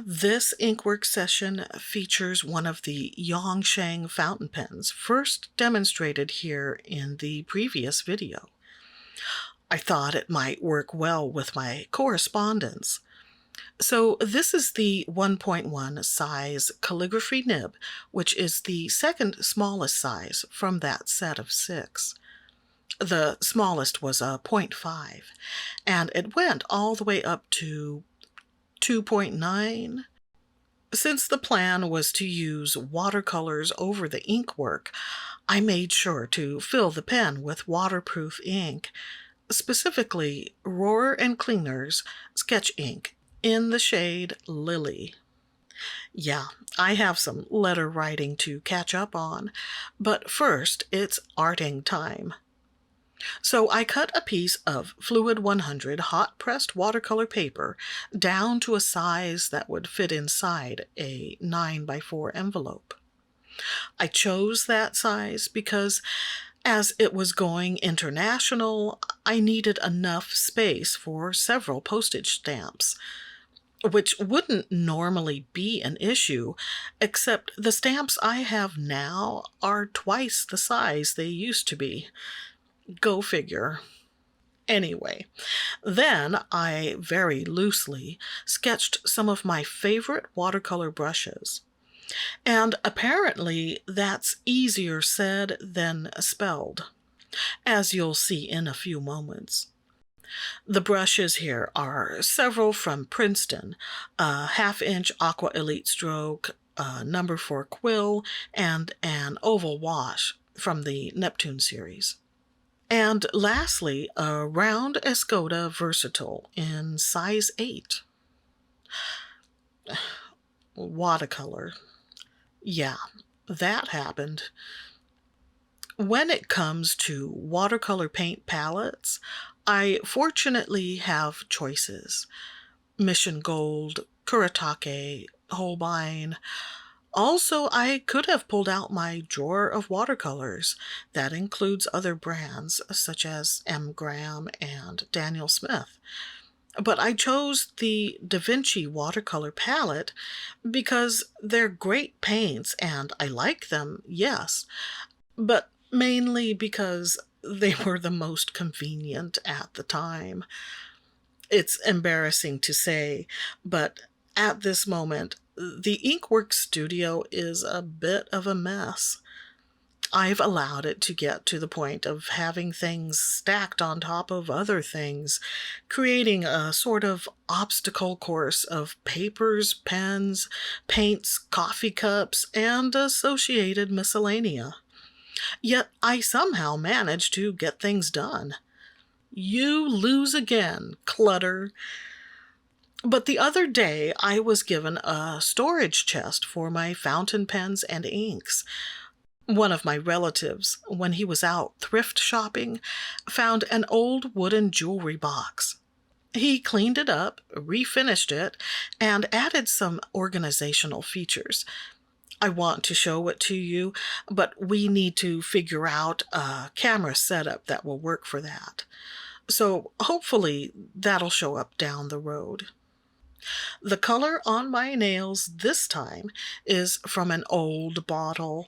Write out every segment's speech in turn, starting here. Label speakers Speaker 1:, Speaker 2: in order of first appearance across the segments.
Speaker 1: This inkwork session features one of the Yongsheng fountain pens, first demonstrated here in the previous video. I thought it might work well with my correspondence. So this is the 1.1 size calligraphy nib, which is the second smallest size from that set of 6. The smallest was a 0.5, and it went all the way up to 2.9. Since the plan was to use watercolors over the inkwork, I made sure to fill the pen with waterproof ink, specifically Rohrer and Klinger's sketch ink in the shade Lily. Yeah, I have some letter writing to catch up on, but first it's arting time. So I cut a piece of Fluid 100 hot-pressed watercolor paper down to a size that would fit inside a 9x4 envelope. I chose that size because, as it was going international, I needed enough space for several postage stamps, which wouldn't normally be an issue, except the stamps I have now are twice the size they used to be. Go figure. Anyway, then I very loosely sketched some of my favorite watercolor brushes. And apparently that's easier said than spelled, as you'll see in a few moments. The brushes here are several from Princeton, a 1/2-inch Aqua Elite Stroke, a No. 4 quill, and an oval wash from the Neptune series. And lastly, a round Escoda Versatile in size 8. Watercolor. Yeah, that happened. When it comes to watercolor paint palettes, I fortunately have choices. Mission Gold, Kuretake, Holbein. Also, I could have pulled out my drawer of watercolors. That includes other brands such as M. Graham and Daniel Smith. But I chose the Da Vinci watercolor palette because they're great paints and I like them, yes, but mainly because they were the most convenient at the time. It's embarrassing to say, but at this moment, the Inkworks studio is a bit of a mess. I've allowed it to get to the point of having things stacked on top of other things, creating a sort of obstacle course of papers, pens, paints, coffee cups, and associated miscellanea. Yet I somehow manage to get things done. You lose again, clutter. But the other day I was given a storage chest for my fountain pens and inks. One of my relatives, when he was out thrift shopping, found an old wooden jewelry box. He cleaned it up, refinished it, and added some organizational features. I want to show it to you, but we need to figure out a camera setup that will work for that. So hopefully that'll show up down the road. The color on my nails this time is from an old bottle,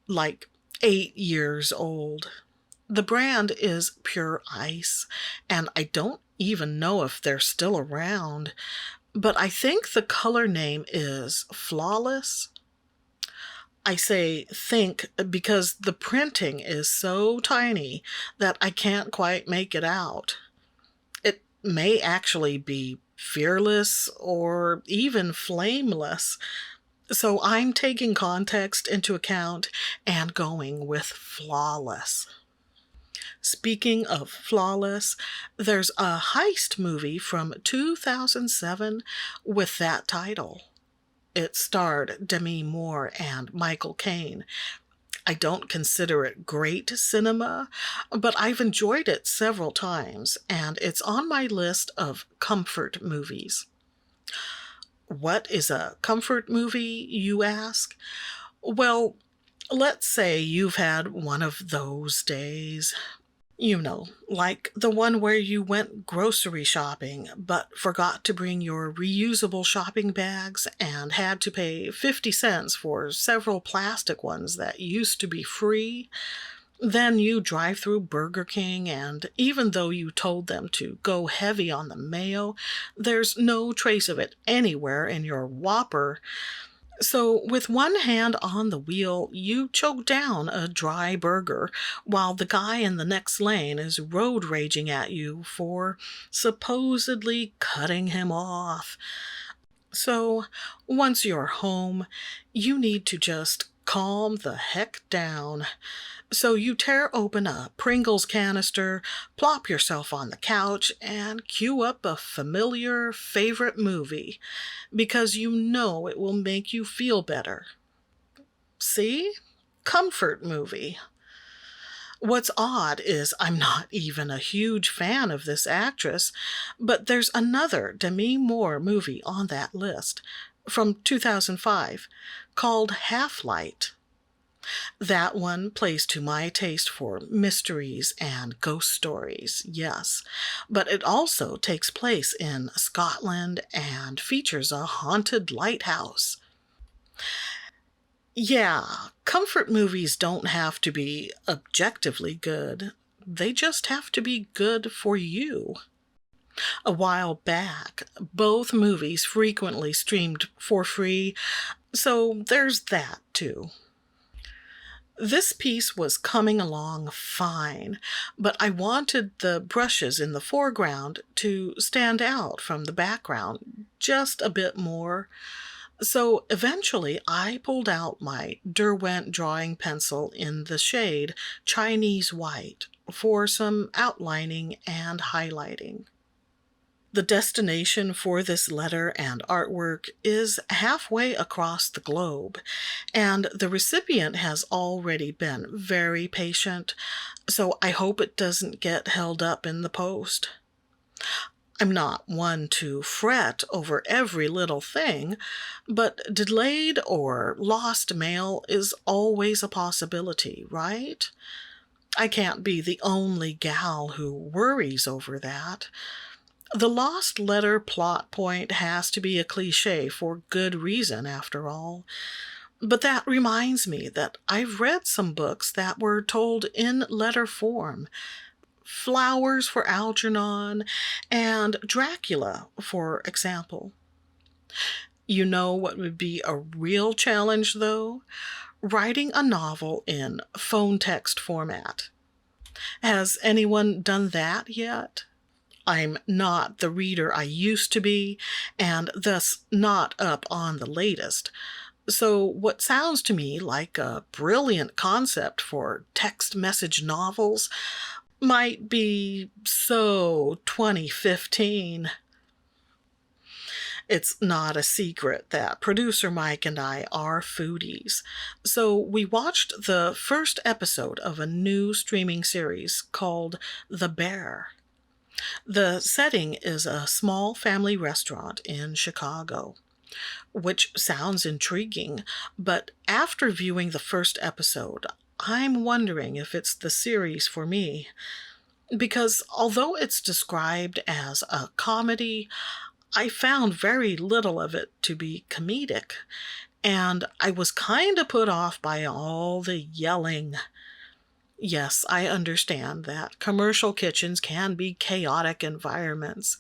Speaker 1: like 8 years old. The brand is Pure Ice, and I don't even know if they're still around, but I think the color name is Flawless. I say think because the printing is so tiny that I can't quite make it out. It may actually be Fearless or even Flameless, so I'm taking context into account and going with Flawless. Speaking of Flawless, there's a heist movie from 2007 with that title. It starred Demi Moore and Michael Caine. I don't consider it great cinema, but I've enjoyed it several times, and it's on my list of comfort movies. What is a comfort movie, you ask? Well, let's say you've had one of those days. Like the one where you went grocery shopping but forgot to bring your reusable shopping bags and had to pay 50 cents for several plastic ones that used to be free. Then you drive through Burger King, and even though you told them to go heavy on the mayo, there's no trace of it anywhere in your Whopper. So, with one hand on the wheel, you choke down a dry burger while the guy in the next lane is road raging at you for supposedly cutting him off. So, once you're home, you need to just calm the heck down. So you tear open a Pringles canister, plop yourself on the couch, and cue up a familiar favorite movie because you know it will make you feel better. See? Comfort movie. What's odd is I'm not even a huge fan of this actress, but there's another Demi Moore movie on that list from 2005 called Half-Light. That one plays to my taste for mysteries and ghost stories, yes, but it also takes place in Scotland and features a haunted lighthouse. Yeah, comfort movies don't have to be objectively good. They just have to be good for you. A while back, both movies frequently streamed for free, so there's that too. This piece was coming along fine, but I wanted the brushes in the foreground to stand out from the background just a bit more. So eventually I pulled out my Derwent drawing pencil in the shade Chinese White for some outlining and highlighting. The destination for this letter and artwork is halfway across the globe, and the recipient has already been very patient, so I hope it doesn't get held up in the post. I'm not one to fret over every little thing, but delayed or lost mail is always a possibility, right? I can't be the only gal who worries over that. The lost letter plot point has to be a cliche for good reason, after all. But that reminds me that I've read some books that were told in letter form. Flowers for Algernon and Dracula, for example. You know what would be a real challenge, though? Writing a novel in phone text format. Has anyone done that yet? I'm not the reader I used to be, and thus not up on the latest. So what sounds to me like a brilliant concept for text message novels might be so 2015. It's not a secret that producer Mike and I are foodies, so we watched the first episode of a new streaming series called The Bear. The setting is a small family restaurant in Chicago, which sounds intriguing, but after viewing the first episode, I'm wondering if it's the series for me. Because although it's described as a comedy, I found very little of it to be comedic, and I was kind of put off by all the yelling. Yes, I understand that commercial kitchens can be chaotic environments.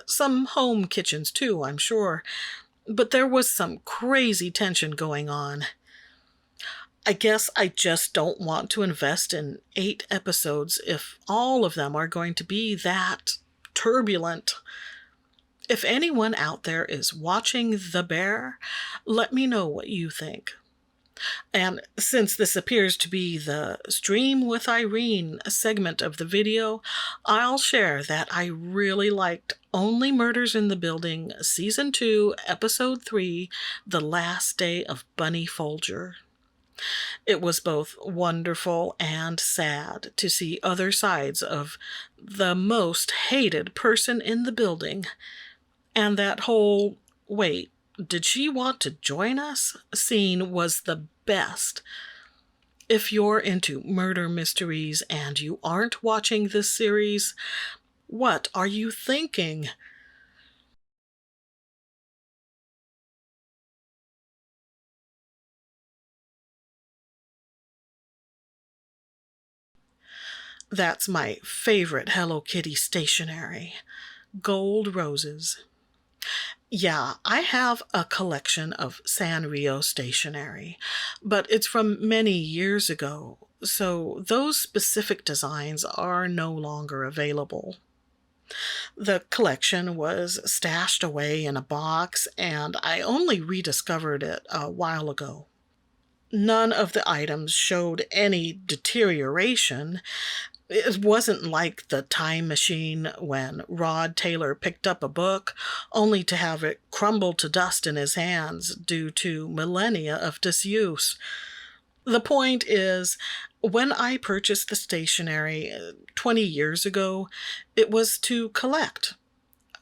Speaker 1: Some home kitchens, too, I'm sure. But there was some crazy tension going on. I guess I just don't want to invest in 8 episodes if all of them are going to be that turbulent. If anyone out there is watching The Bear, let me know what you think. And since this appears to be the Stream with Irene segment of the video, I'll share that I really liked Only Murders in the Building Season 2, Episode 3, The Last Day of Bunny Folger. It was both wonderful and sad to see other sides of the most hated person in the building. And that whole, wait, did she want to join us? Scene was the best. If you're into murder mysteries and you aren't watching this series, what are you thinking? That's my favorite Hello Kitty stationery, gold roses. Yeah, I have a collection of Sanrio stationery, but it's from many years ago, so those specific designs are no longer available. The collection was stashed away in a box, and I only rediscovered it a while ago. None of the items showed any deterioration. It wasn't like the time machine when Rod Taylor picked up a book only to have it crumble to dust in his hands due to millennia of disuse. The point is, when I purchased the stationery 20 years ago, it was to collect.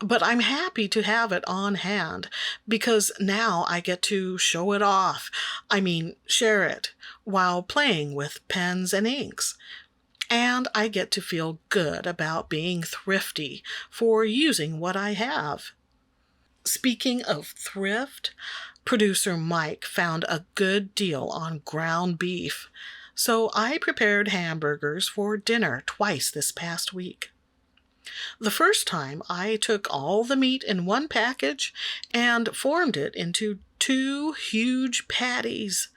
Speaker 1: But I'm happy to have it on hand because now I get to show it off. I mean, share it while playing with pens and inks. And I get to feel good about being thrifty for using what I have. Speaking of thrift, producer Mike found a good deal on ground beef, so I prepared hamburgers for dinner twice this past week. The first time I took all the meat in one package and formed it into two huge patties.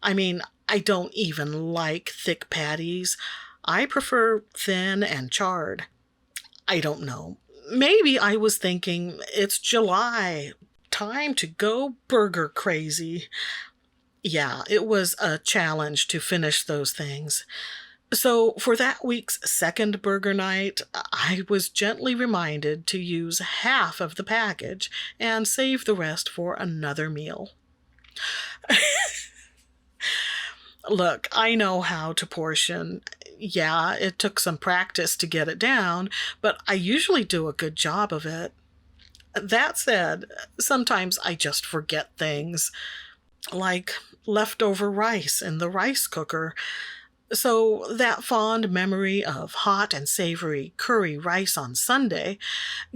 Speaker 1: I mean, I don't even like thick patties. I prefer thin and charred. I don't know. Maybe I was thinking it's July. Time to go burger crazy. Yeah, it was a challenge to finish those things. So, for that week's second burger night, I was gently reminded to use half of the package and save the rest for another meal. Look, I know how to portion. Yeah, it took some practice to get it down, but I usually do a good job of it. That said, sometimes I just forget things, like leftover rice in the rice cooker. So that fond memory of hot and savory curry rice on Sunday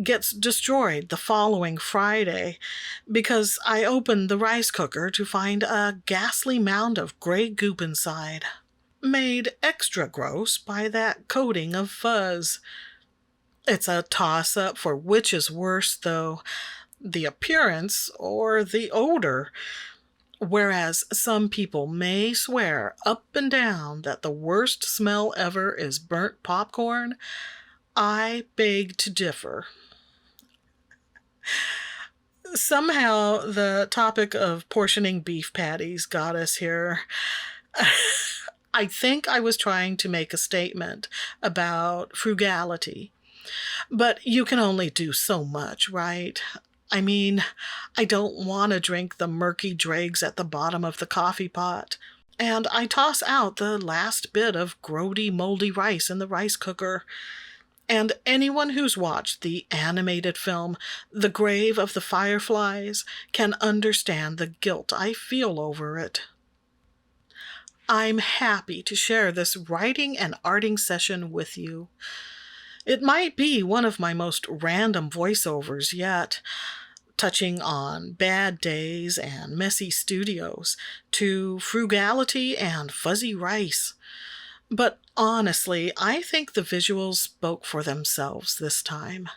Speaker 1: gets destroyed the following Friday because I opened the rice cooker to find a ghastly mound of gray goop inside, made extra gross by that coating of fuzz. It's a toss-up for which is worse, though, the appearance or the odor. Whereas some people may swear up and down that the worst smell ever is burnt popcorn, I beg to differ. Somehow the topic of portioning beef patties got us here. I think I was trying to make a statement about frugality, but you can only do so much, right? I mean, I don't want to drink the murky dregs at the bottom of the coffee pot. And I toss out the last bit of grody, moldy rice in the rice cooker. And anyone who's watched the animated film The Grave of the Fireflies can understand the guilt I feel over it. I'm happy to share this writing and arting session with you. It might be one of my most random voiceovers yet, touching on bad days and messy studios, to frugality and fuzzy rice. But honestly, I think the visuals spoke for themselves this time.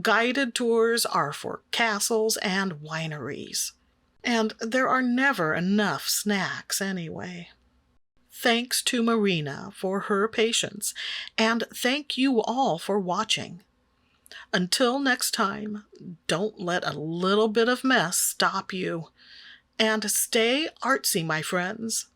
Speaker 1: Guided tours are for castles and wineries. And there are never enough snacks anyway. Thanks to Marina for her patience, and thank you all for watching. Until next time, don't let a little bit of mess stop you. And stay artsy, my friends.